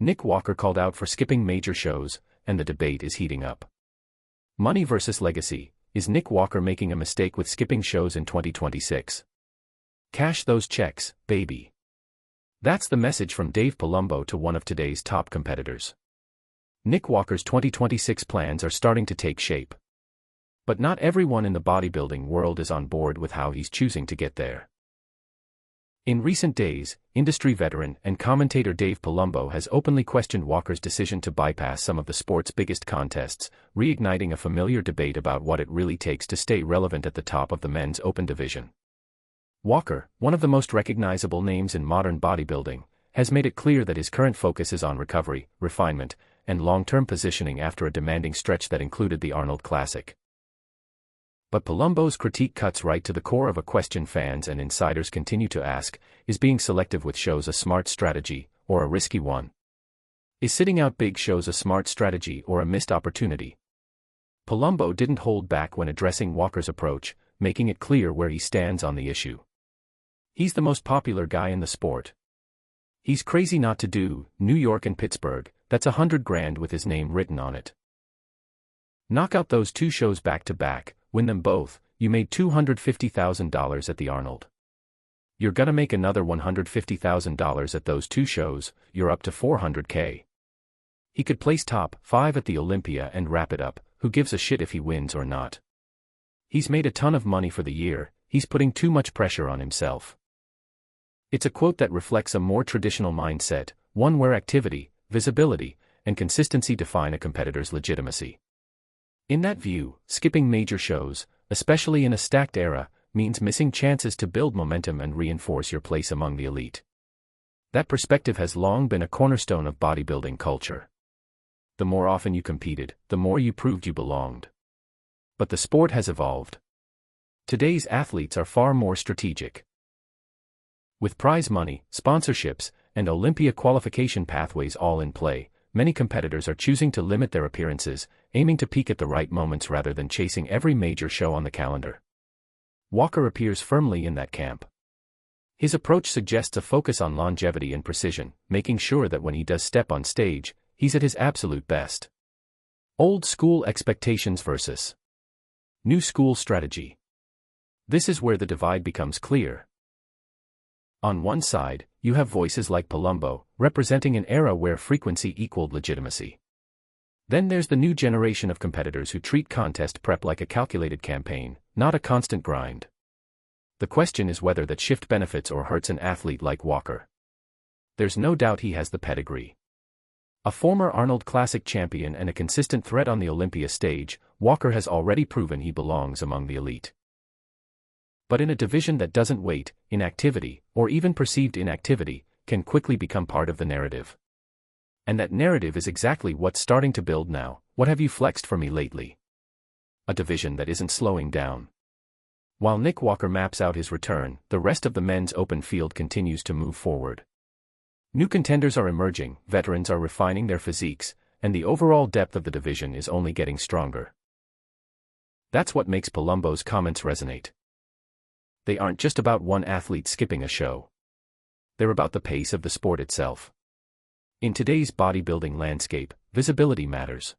Nick Walker called out for skipping major shows, and the debate is heating up. Money versus legacy. Is Nick Walker making a mistake with skipping shows in 2026? Cash those checks, baby. That's the message from Dave Palumbo to one of today's top competitors. Nick Walker's 2026 plans are starting to take shape. But not everyone in the bodybuilding world is on board with how he's choosing to get there. In recent days, industry veteran and commentator Dave Palumbo has openly questioned Walker's decision to bypass some of the sport's biggest contests, reigniting a familiar debate about what it really takes to stay relevant at the top of the men's open division. Walker, one of the most recognizable names in modern bodybuilding, has made it clear that his current focus is on recovery, refinement, and long-term positioning after a demanding stretch that included the Arnold Classic. But Palumbo's critique cuts right to the core of a question fans and insiders continue to ask: is being selective with shows a smart strategy, or a risky one? Is sitting out big shows a smart strategy or a missed opportunity? Palumbo didn't hold back when addressing Walker's approach, making it clear where he stands on the issue. He's the most popular guy in the sport. He's crazy not to do New York and Pittsburgh, that's $100,000 with his name written on it. Knock out those two shows back to back, win them both, you made $250,000 at the Arnold. You're gonna make another $150,000 at those two shows, you're up to $400K. He could place top 5 at the Olympia and wrap it up, who gives a shit if he wins or not. He's made a ton of money for the year, he's putting too much pressure on himself. It's a quote that reflects a more traditional mindset, one where activity, visibility, and consistency define a competitor's legitimacy. In that view, skipping major shows, especially in a stacked era, means missing chances to build momentum and reinforce your place among the elite. That perspective has long been a cornerstone of bodybuilding culture. The more often you competed, the more you proved you belonged. But the sport has evolved. Today's athletes are far more strategic. With prize money, sponsorships, and Olympia qualification pathways all in play, many competitors are choosing to limit their appearances, aiming to peak at the right moments rather than chasing every major show on the calendar. Walker appears firmly in that camp. His approach suggests a focus on longevity and precision, making sure that when he does step on stage, he's at his absolute best. Old school expectations versus new school strategy. This is where the divide becomes clear. On one side, you have voices like Palumbo, representing an era where frequency equaled legitimacy. Then there's the new generation of competitors who treat contest prep like a calculated campaign, not a constant grind. The question is whether that shift benefits or hurts an athlete like Walker. There's no doubt he has the pedigree. A former Arnold Classic champion and a consistent threat on the Olympia stage, Walker has already proven he belongs among the elite. But in a division that doesn't wait, inactivity, or even perceived inactivity, can quickly become part of the narrative. And that narrative is exactly what's starting to build now. What have you flexed for me lately? A division that isn't slowing down. While Nick Walker maps out his return, the rest of the men's open field continues to move forward. New contenders are emerging, veterans are refining their physiques, and the overall depth of the division is only getting stronger. That's what makes Palumbo's comments resonate. They aren't just about one athlete skipping a show. They're about the pace of the sport itself. In today's bodybuilding landscape, visibility matters.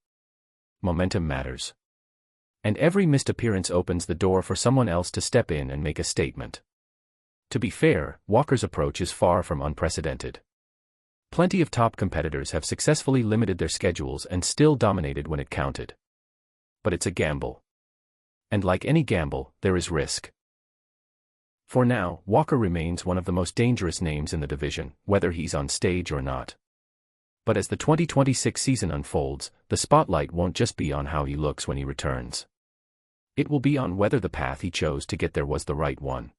Momentum matters. And every missed appearance opens the door for someone else to step in and make a statement. To be fair, Walker's approach is far from unprecedented. Plenty of top competitors have successfully limited their schedules and still dominated when it counted. But it's a gamble. And like any gamble, there is risk. For now, Walker remains one of the most dangerous names in the division, whether he's on stage or not. But as the 2026 season unfolds, the spotlight won't just be on how he looks when he returns. It will be on whether the path he chose to get there was the right one.